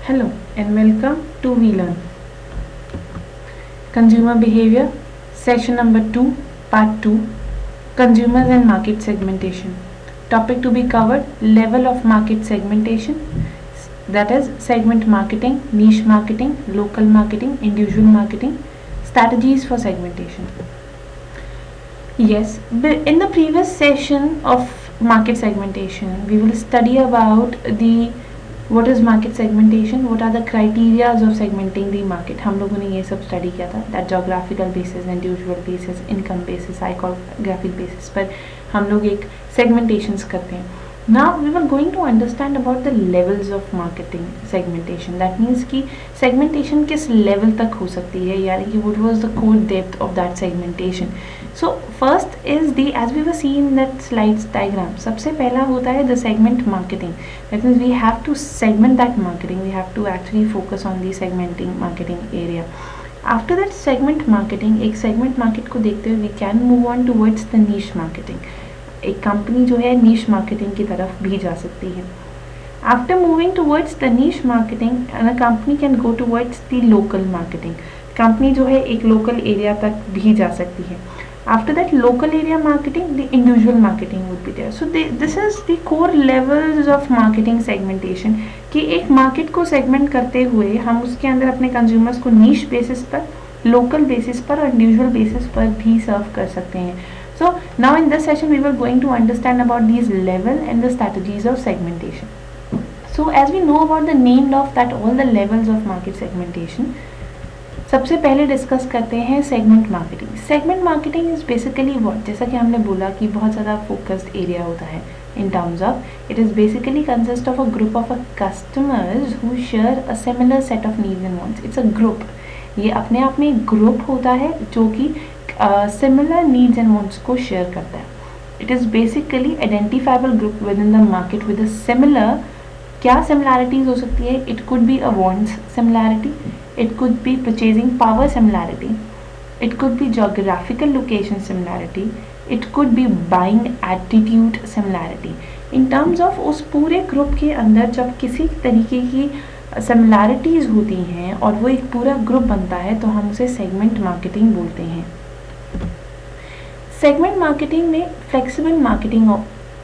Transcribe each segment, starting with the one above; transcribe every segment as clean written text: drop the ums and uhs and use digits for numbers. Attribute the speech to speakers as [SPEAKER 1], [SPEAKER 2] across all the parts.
[SPEAKER 1] Hello and welcome to We Learn. Consumer Behavior, Session number 2, Part 2, Consumers and Market Segmentation. Topic to be covered, Level of Market Segmentation, that is segment marketing, niche marketing, local marketing, individual marketing, strategies for segmentation. Yes, in the previous session of market segmentation, we will study about what is market segmentation, what are the criteria of segmenting the market. हम लोगों ने ये सब study किया था, that geographical basis, individual basis, income basis, psychographic basis पर हम लोग एक segmentations करते हैं. Now we were going to understand about the levels of marketing segmentation. That means कि segmentation किस level तक हो सकती है, यानी कि what was the core depth of that segmentation. So first is as we were seeing in that slides diagram, सबसे पहला होता है the segment marketing. That means we have to segment that marketing. We have to actually focus on the segmenting marketing area. After that segment marketing, एक segment market को देखते हुए we can move on towards the niche marketing. एक company जो है नीश marketing की तरफ भी जा सकती है. After moving towards the niche marketing, a company can go towards the local marketing. Company जो है एक लोकल एरिया तक भी जा सकती है. After that local area marketing, the individual marketing would be there. So this is the core levels of marketing segmentation, कि एक मार्केट को सेगमेंट करते हुए हम उसके अंदर अपने कंज्यूमर्स को नीश बेसिस पर, लोकल बेसिस पर और इंडिविजुअल बेसिस पर भी सर्व कर सकते हैं. So now in this session we were going to understand about these level and the strategies of segmentation. So as we know about the name of that all the levels of market segmentation, सबसे पहले discuss करते हैं segment marketing. Segment marketing is basically what, जैसा कि हमने बोला कि बहुत ज़्यादा फोकस्ड एरिया होता है. इन terms of it is basically consist of a group of a customers who share a similar set of needs and wants. It's a group. ये अपने आप में एक ग्रुप होता है जो कि सिमिलर नीड्स एंड वांट्स को शेयर करता है. It is basically identifiable group with in the market with a similar. क्या सिमिलैरिटीज हो सकती है? It could be a wants similarity, it could be purchasing power similarity, it could be geographical location similarity, it could be buying attitude similarity. In terms of उस पूरे group के अंदर जब किसी तरीके की सिमिलैरिटीज़ होती हैं और वो एक पूरा ग्रुप बनता है तो हम उसे सेगमेंट मार्केटिंग बोलते हैं. सेगमेंट मार्केटिंग में फ्लेक्सिबल मार्केटिंग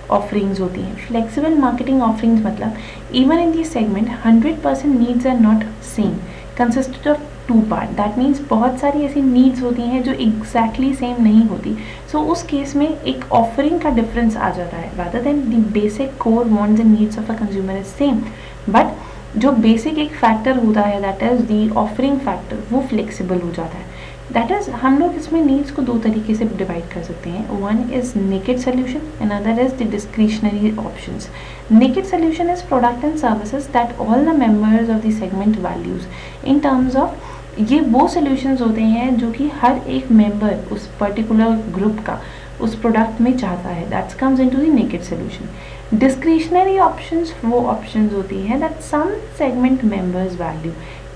[SPEAKER 1] ऑफरिंग्स होती हैं. फ्लेक्सिबल मार्केटिंग ऑफरिंग्स मतलब even in this segment 100% needs are not same, consisted of two part. That means बहुत सारी ऐसी नीड्स होती हैं जो एग्जैक्टली सेम नहीं होती. सो उस केस में एक ऑफरिंग का डिफरेंस आ जाता है. Rather than the basic core wants and needs of a consumer is same, but जो बेसिक एक फैक्टर होता है that is the offering factor, वो फ्लेक्सिबल हो जाता है. दैट इज हम लोग इसमें नीड्स को दो तरीके से डिवाइड कर सकते हैं. One is naked solution and other is the discretionary options. Naked solution is product and services that all the members of the segment values. In terms of ये वो सोल्यूशंस होते हैं जो कि हर एक मेंबर उस पर्टिकुलर ग्रुप का उस प्रोडक्ट में चाहता है. That's comes into the naked solution. Discretionary options वो ऑप्शंस होती हैं that some segment members value.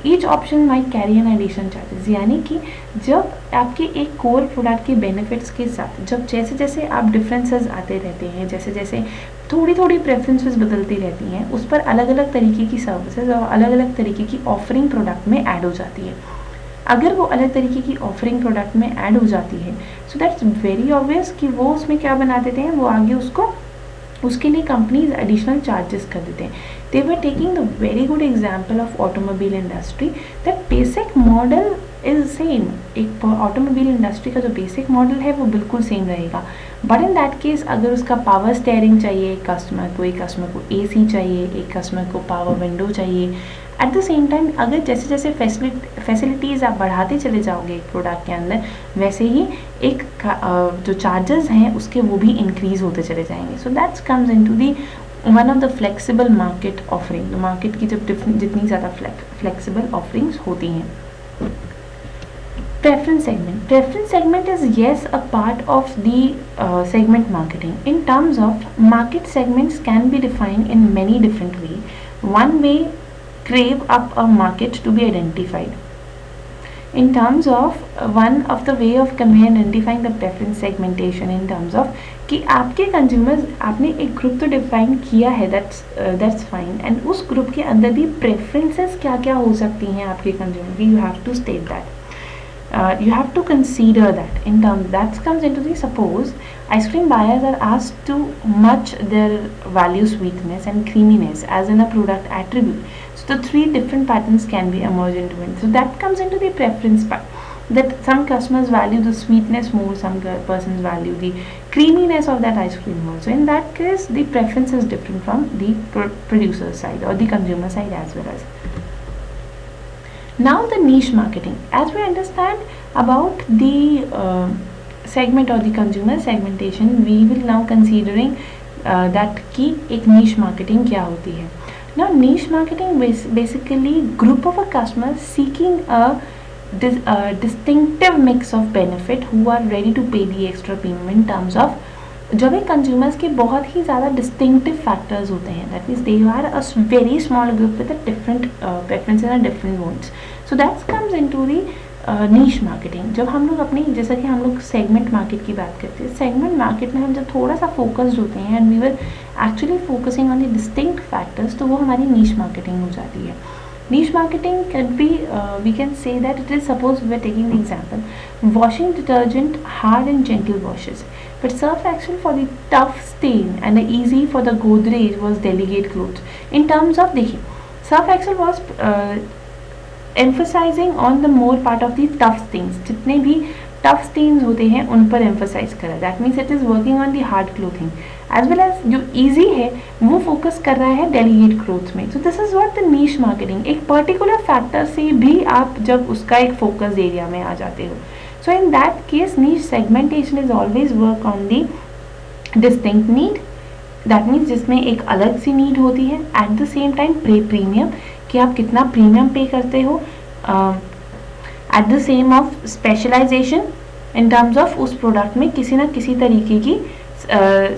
[SPEAKER 1] Each option might carry an additional charges. यानी कि जब आपके एक कोर प्रोडक्ट के बेनिफिट्स के साथ जब जैसे जैसे आप डिफरेंसेस आते रहते हैं, जैसे जैसे थोड़ी थोड़ी प्रेफरेंसेस बदलती रहती हैं, उस पर अलग अलग तरीके की सर्विसेज और अलग अलग तरीके की ऑफरिंग प्रोडक्ट में ऐड हो जाती है. अगर वो अलग तरीके की ऑफरिंग प्रोडक्ट में ऐड हो जाती है सो दैट्स वेरी ऑब्वियस कि वो उसमें क्या बना देते हैं, वो आगे उसके लिए कंपनीज एडिशनल चार्जेस कर देते हैं. They were taking the very good example of automobile industry. That basic model is same. एक ऑटोमोबाइल इंडस्ट्री का जो बेसिक मॉडल है वो बिल्कुल सेम रहेगा, बट इन दैट केस अगर उसका पावर स्टेयरिंग चाहिए एक कस्टमर को AC चाहिए, एक कस्टमर को पावर विंडो चाहिए. एट द सेम टाइम अगर जैसे जैसे फैसिलिटीज़ आप बढ़ाते चले जाओगे एक प्रोडक्ट के अंदर, वैसे ही एक जो चार्जेस हैं उसके वो भी इंक्रीज़ होते चले जाएंगे. सो that's comes into the one of the flexible market offering. Market की जब जितनी ज़्यादा फ्लेक्सिबल ऑफरिंग्स होती हैं. Preference segment. Preference segment is yes a part of the segment marketing. In terms of market segments can be defined in many different ways. One way, crave up a market to be identified. In terms of one of the way of identifying the preference segmentation in terms of कि आपके consumers, आपने एक group तो define किया है, that's fine, and उस group के अंदर भी प्रेफरेंसेस क्या क्या हो सकती हैं आपके कंज्यूमर की, you have to state that. You have to consider that in terms that comes into the, suppose ice cream buyers are asked to match their value sweetness and creaminess as in a product attribute, so the three different patterns can be emerged into it. So that comes into the preference part, that some customers value the sweetness more, some persons value the creaminess of that ice cream more. So in that case the preference is different from the producer side or the consumer side as well as. Now the niche marketing, as we understand about the segment or the consumer segmentation, we will now considering that कि एक niche marketing क्या होती है. Now niche marketing basically group of a customers seeking a distinctive mix of benefit who are ready to pay the extra premium in terms of, जब एक consumers के बहुत ही ज़्यादा डिस्टिंक्टिव फैक्टर्स होते हैं, that means they are a very small group with different preferences and different wants. So that's comes into the niche marketing. जब हम लोग अपनी, जैसा कि हम लोग सेगमेंट मार्केट की बात करते हैं, सेगमेंट मार्केट में हम जब थोड़ा सा फोकस्ड होते हैं and we were actually focusing on the distinct factors, तो वो हमारी नीश मार्केटिंग हो जाती है. Niche marketing can be, we can say that it is, suppose we are taking the example, washing detergent hard and gentle washes, but Surf Excel for the tough stain and the easy for the Godrej was delicate clothes. In terms of, देखिए, Surf Excel was emphasizing on the more part of the tough stains, जितने भी tough stains होते हैं उन पर emphasise करा. That means it is working on the hard clothing as well as जो easy है वो फोकस कर रहा है डेलीगेट क्लोथ में. So this is what the niche marketing. एक पर्टिकुलर फैक्टर से भी आप जब उसका एक फोकस एरिया में आ जाते हो, so in that case niche segmentation is always work on the distinct need. That means जिसमें एक अलग सी नीड होती है, at the same time premium, कि आप कितना प्रीमियम पे करते हो, at the same of specialization in terms of उस प्रोडक्ट में किसी ना किसी तरीके की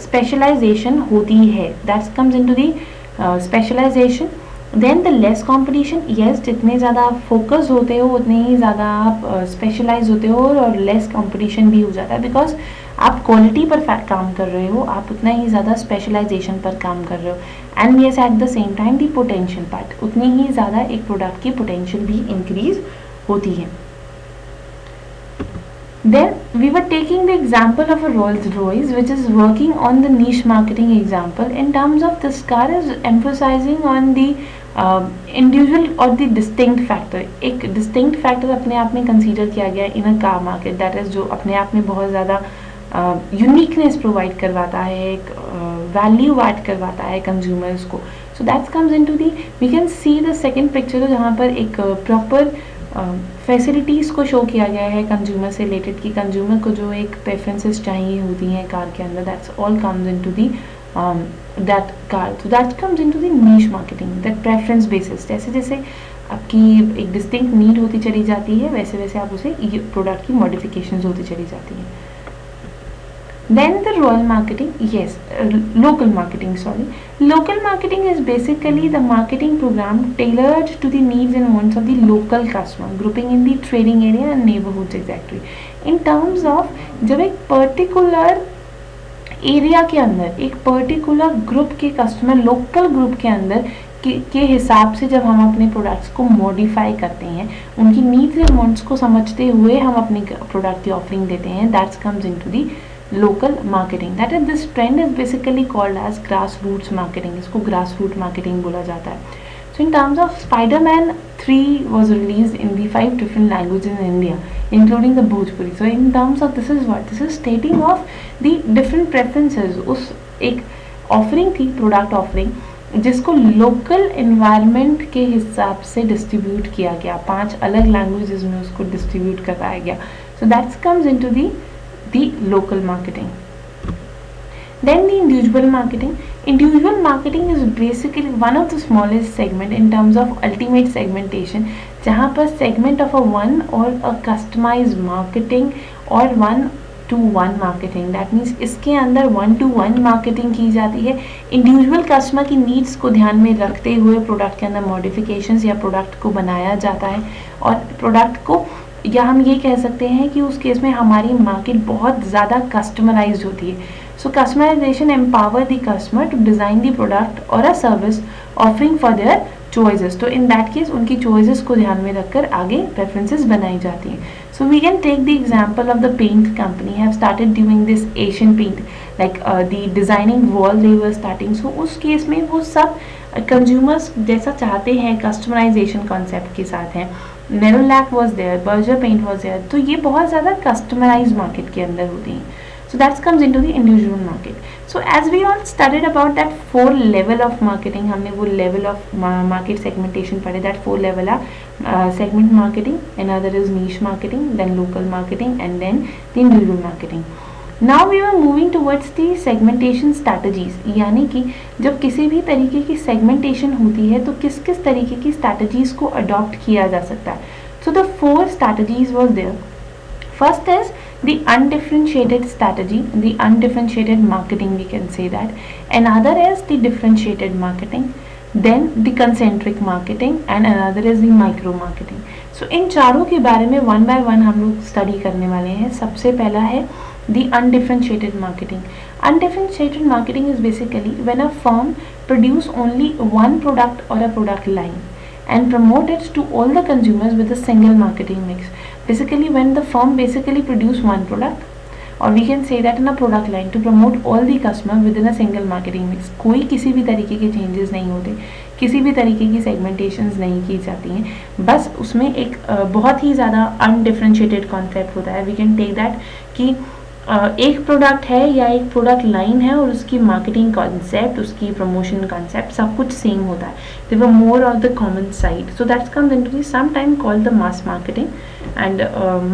[SPEAKER 1] स्पेशलाइजेशन होती है. That's comes into the specialization. Then the less competition. Yes, जितने ज़्यादा आप फोकस होते हो उतने ही ज़्यादा आप स्पेशलाइज होते हो और लेस कॉम्पिटिशन भी हो जाता है, बिकॉज आप क्वालिटी पर काम कर रहे हो, आप उतना ही ज़्यादा स्पेशलाइजेशन पर काम कर रहे हो. And yes, eight the same time the potential part, उतनी ही ज़्यादा एक प्रोडक्ट की पोटेंशियल भी इंक्रीज होती है. Then we were taking the example of a Rolls-Royce which is working on the niche marketing example. In terms of this car is emphasizing on the individual or the distinct factor. एक distinct factor अपने आप में consider किया गया in a car market, that is जो अपने आप में बहुत ज़्यादा uniqueness provide करवाता है, एक value add करवाता है consumers को. So that comes into the, we can see the second picture जहाँ पर एक proper फैसिलिटीज़ को शो किया गया है कंज्यूमर से रिलेटेड, कि कंज्यूमर को जो एक प्रेफरेंसेस चाहिए होती हैं कार के अंदर, that's all comes into the that car. तो that comes into the niche marketing, that preference basis. जैसे जैसे आपकी एक डिस्टिंक्ट नीड होती चली जाती है, वैसे वैसे आप उसे प्रोडक्ट की मॉडिफिकेशंस होती चली जाती हैं. Then the rural marketing, yes, local marketing, sorry. Local marketing is basically the marketing program tailored to the needs and wants of the local customer, grouping in the trading area and neighborhoods exactly. In terms of, जब एक particular area के अंदर एक particular group के customer, local group के अंदर के हिसाब से जब हम अपने प्रोडक्ट्स को मॉडिफाई करते हैं, उनकी नीड्स एंड वांट्स को समझते हुए हम अपनी प्रोडक्ट की ऑफरिंग देते हैं, that's comes into the local marketing. That is, this trend is basically called as grassroots marketing. इसको grassroots marketing बोला जाता है. So in terms of Spider-Man 3 was released in the 5 different languages in India, including the Bhojpuri. So in terms of, this is what, this is stating of the different preferences. उस एक offering थी, product offering, जिसको local environment के हिसाब से distribute किया गया, 5 अलग लैंग्वेजेस में उसको डिस्ट्रीब्यूट कराया गया. So that comes into the local marketing. Then the individual marketing. Individual marketing is basically one of the smallest segment in terms of ultimate segmentation, जहाँ पर segment of a one or a customized marketing or 1-to-1 marketing. That means इसके अंदर 1-to-1 marketing की जाती है. Individual customer की needs को ध्यान में रखते हुए प्रोडक्ट के अंदर modifications या प्रोडक्ट को बनाया जाता है, और प्रोडक्ट को, या हम ये कह सकते हैं कि उस केस में हमारी मार्केट बहुत ज़्यादा कस्टमराइज्ड होती है. So customization empower the customer to design the product or a service offering for their choices. तो in that case उनकी choices को ध्यान में रखकर आगे preferences बनाई जाती हैं. So we can take the example of the paint company have started doing this Asian paint, like the designing wall they were starting. So उस केस में वो सब consumers जैसा चाहते हैं customization concept के साथ हैं. Nerolac was there, Berger paint was there. तो ये बहुत ज़्यादा customized market के अंदर होती हैं. So that comes into the individual market. So as we all studied about that 4 level of marketing, हमने वो level of market segmentation पढ़े. That 4 level are segment marketing, another is niche marketing, then local marketing, and then the individual marketing. Now we are moving towards the segmentation strategies. यानी कि जब किसी भी तरीके की segmentation होती है तो किस किस तरीके की strategies को adopt किया जा सकता है. So the 4 strategies was there. First is the undifferentiated strategy, the undifferentiated marketing, we can say that. Another is the differentiated marketing, then the concentric marketing, and another is the micro marketing. So इन चारों के बारे में one by one हम लोग study करने वाले हैं. सबसे पहला है the undifferentiated marketing. Undifferentiated marketing is basically when a firm produce only one product or a product line and promote it to all the consumers with a single marketing mix. Basically when the firm basically produce one product, or we can say that in a product line to promote all the customer within a single marketing mix. कोई किसी भी तरीके के changes नहीं होते, किसी भी तरीके की segmentations नहीं की जाती हैं, बस उसमें एक बहुत ही ज़्यादा undifferentiated concept होता है. We can take that कि एक प्रोडक्ट है या एक प्रोडक्ट लाइन है और उसकी मार्केटिंग कॉन्सेप्ट, उसकी प्रमोशन कॉन्सेप्ट सब कुछ सेम होता है. They were more on the common side. So that's comes into the some time called the mass marketing and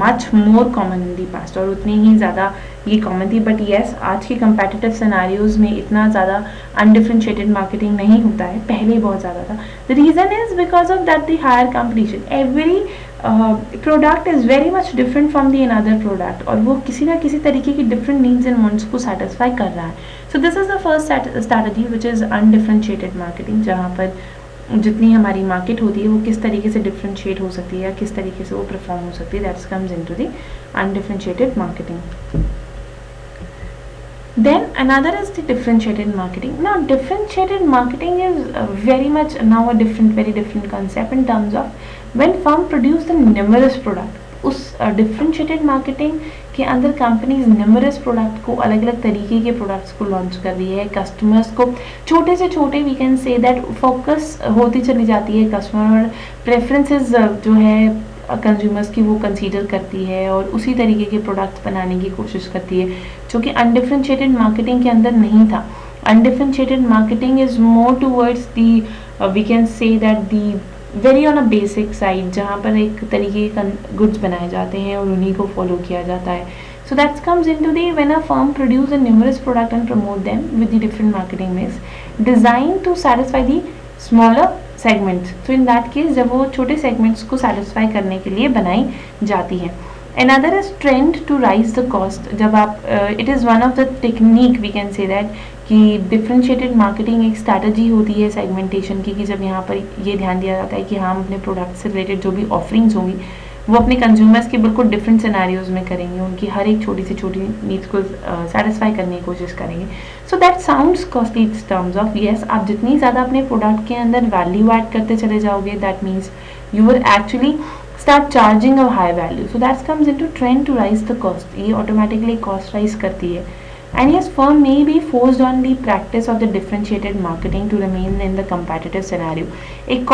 [SPEAKER 1] much more common in the past. और उतनी ही ज़्यादा ये कॉमन थी. बट येस, आज के कंपेटिटिव सिनेरियोज में इतना ज़्यादा अनडिफरेंशिएटेड मार्केटिंग नहीं होता है, पहले बहुत ज़्यादा था. The reason is because of that the higher competition. Every product is very much different from the another product और वो किसी ना किसी तरीके की डिफरेंट नीड्स एंड वांट्स को सेटिस्फाई कर रहा है. So this is the first strategy which is undifferentiated marketing, जहाँ पर जितनी हमारी मार्केट होती है वो किस तरीके से डिफरेंशिएट हो सकती है या किस तरीके से वो परफॉर्म हो सकती है. That's comes into the undifferentiated marketing. Then another is the differentiated marketing. Now differentiated marketing is very much now a very different concept in terms of when firm produce the numerous product. उस differentiated marketing के अंदर companies numerous product को, अलग अलग तरीके के products को launch कर रही है. कस्टमर्स को छोटे से छोटे we can say that focus होती चली जाती है कस्टमर, और प्रेफरेंसेस जो है कंज्यूमर्स की वो कंसीडर करती है और उसी तरीके के प्रोडक्ट्स बनाने की कोशिश करती है, जो कि अनडिफरेंशिएटेड मार्केटिंग के अंदर नहीं था. Undifferentiated marketing is more towards the we can say that the very on a basic side, जहाँ पर एक तरीके के गुड्स बनाए जाते हैं और उन्हीं को फॉलो किया जाता है. So that comes into the when a firm produce a numerous product and promote them with the different marketing mix designed to satisfy the smaller segments. So in that case जब वो छोटे segments को satisfy करने के लिए बनाई जाती है. Another is trend to rise the cost. जब आप it is one of the technique we can say that कि differentiated marketing एक strategy होती है segmentation की, कि जब यहाँ पर ये ध्यान दिया जाता है कि हम अपने product से related जो भी offerings होंगी वो अपने कंज्यूमर्स के बिल्कुल डिफरेंट सिनेरियोज में करेंगे, उनकी हर एक छोटी से छोटी नीड्स को सेटिस्फाई करने की कोशिश करेंगे. So that sounds costly in terms of yes, आप जितनी ज़्यादा अपने प्रोडक्ट के अंदर वैल्यू ऐड करते चले जाओगे that means you will actually start charging a high value. So that comes into trend to rise the cost. ये ऑटोमेटिकली कॉस्ट राइज करती है. And yes, firm may be forced on the practice of the differentiated marketing to remain in the competitive scenario. एक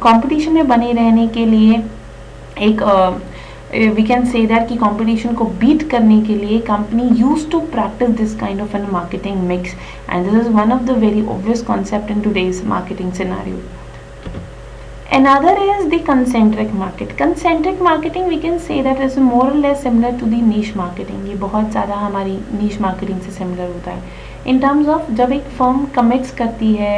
[SPEAKER 1] competition में बने रहने के लिए एक वी कैन से दैट कि कंपटीशन को बीट करने के लिए company use to practice this kind of an marketing mix, and this is one of the very obvious concept in today's marketing scenario. Another is the concentric market. Concentric marketing we can say that is more or less similar to the niche marketing. ये बहुत ज़्यादा हमारी niche marketing से similar होता है. In terms of जब एक firm commits करती है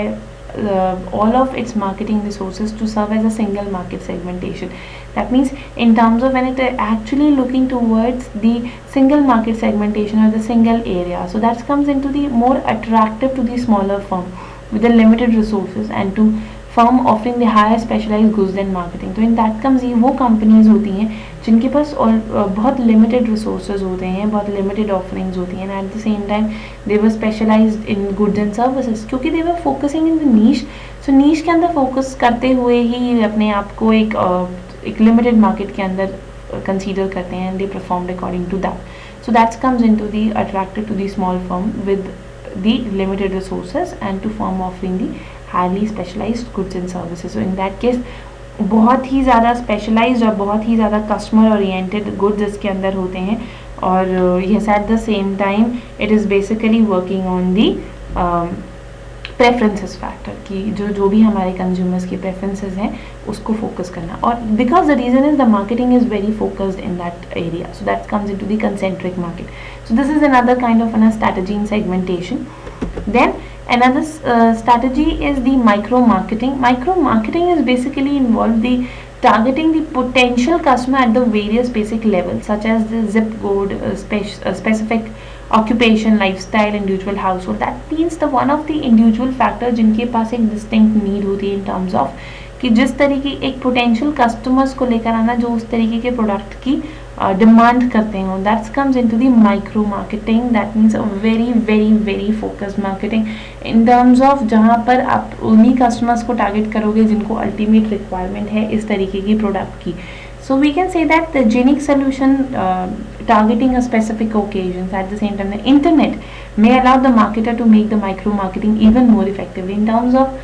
[SPEAKER 1] all of its marketing resources to serve as a single market segmentation. That means in terms of when it actually looking towards the single market segmentation or the single area. So that comes into the more attractive to the smaller firm with the limited resources and to firm offering the higher specialized goods than marketing. तो in that comes ये वो companies होती हैं जिनके पास बहुत limited resources होते हैं, बहुत limited offerings होती हैं, and at the same time they were specialized in goods and services क्योंकि they were focusing in the niche. So niche के अंदर focus करते हुए ही अपने आप को एक limited market के अंदर consider करते हैं, and they performed according to that. So that comes into the attracted to the small firm with the limited resources and to firm offering the highly specialized goods and services. So in that case बहुत ही ज़्यादा specialized और बहुत ही ज़्यादा customer oriented goods इसके अंदर होते हैं और yes at the same time it is basically working on the preferences factor कि जो भी हमारे कंज्यूमर्स की प्रेफरेंसेस हैं उसको फोकस करना और because the reason is the marketing is very focused in that area so that comes into the concentric market so this is another kind of an strategy in segmentation then another strategy is the micro marketing is basically involved the targeting the potential customer at the various basic levels such as the zip code specific occupation lifestyle individual household that means the one of the individual factor जिनके पास एक distinct need होती है in terms of कि जिस तरीके एक potential customers को लेकर आना जो उस तरीके के product की डिमांड करते हैं that comes into the micro marketing that means a very very very focused marketing in terms of जहाँ पर आप उन्हीं customers को target करोगे जिनको ultimate requirement है इस तरीके की product की. So we can say that the Genic solution targeting a specific occasions at the same time the internet may allow the marketer to make the micro marketing even more effectively in terms of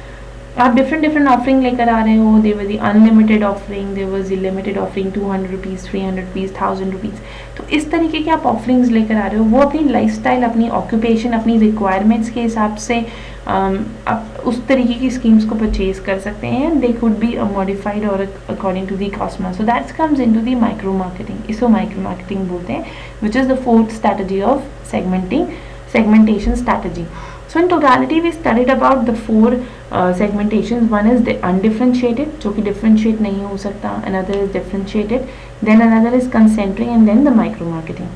[SPEAKER 1] आप different offering लेकर आ रहे हो they were the unlimited offering there was the limited offering 200 rupees 300 rupees 1000 rupees तो इस तरीके के आप offerings लेकर आ रहे हो वो अपनी lifestyle अपनी occupation अपनी requirements के हिसाब से आप उस तरीके की schemes को purchase कर सकते हैं they could be modified or according to the customer so that comes into the micro marketing इसको micro marketing बोलते हैं which is the fourth strategy of segmentation strategy. So in totality we studied about the four segmentations. One is the undifferentiated जो कि differentiate नहीं हो सकता, another is differentiated, then another is concentric and then the micro marketing.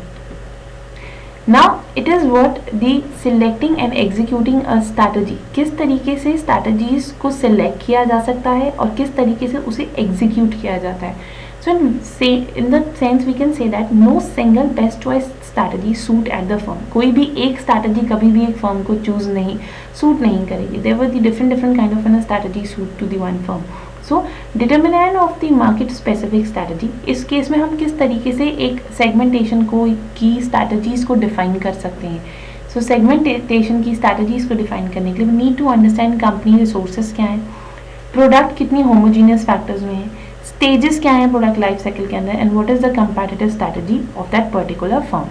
[SPEAKER 1] Now it is what the selecting and executing a strategy किस तरीके से strategies को select किया जा सकता है और किस तरीके से उसे execute किया जाता है. So in that sense we can say that no single best choice strategy suit at the firm. कोई भी एक strategy कभी भी एक firm को choose नहीं suit नहीं करेगी. There were the different kind of strategy suit to the one firm. So determinant of the market specific strategy. इस केस में हम किस तरीके से एक segmentation को की strategies को define कर सकते हैं. So segmentation की strategies को define करने के लिए we need to understand company resources क्या हैं, product कितनी homogeneous factors में है, stages क्या हैं product life cycle के अंदर and what is the competitive strategy of that particular firm.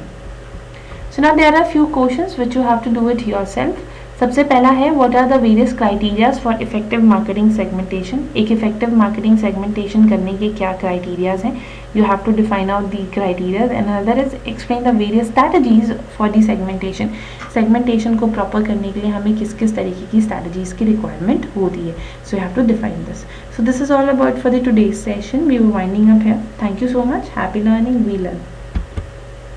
[SPEAKER 1] So now there are few questions which you have to do it yourself. सबसे पहला है what are the various criterias for effective marketing segmentation. एक effective marketing segmentation करने के क्या criterias हैं. You have to define out the criteria and another is explain the various strategies for the segmentation. Segmentation को proper करने के लिए हमें किस किस तरीके की strategies की requirement होती है. So you have to define this. So this is all about for the today's session. We were winding up here. Thank you so much. Happy learning. We learn.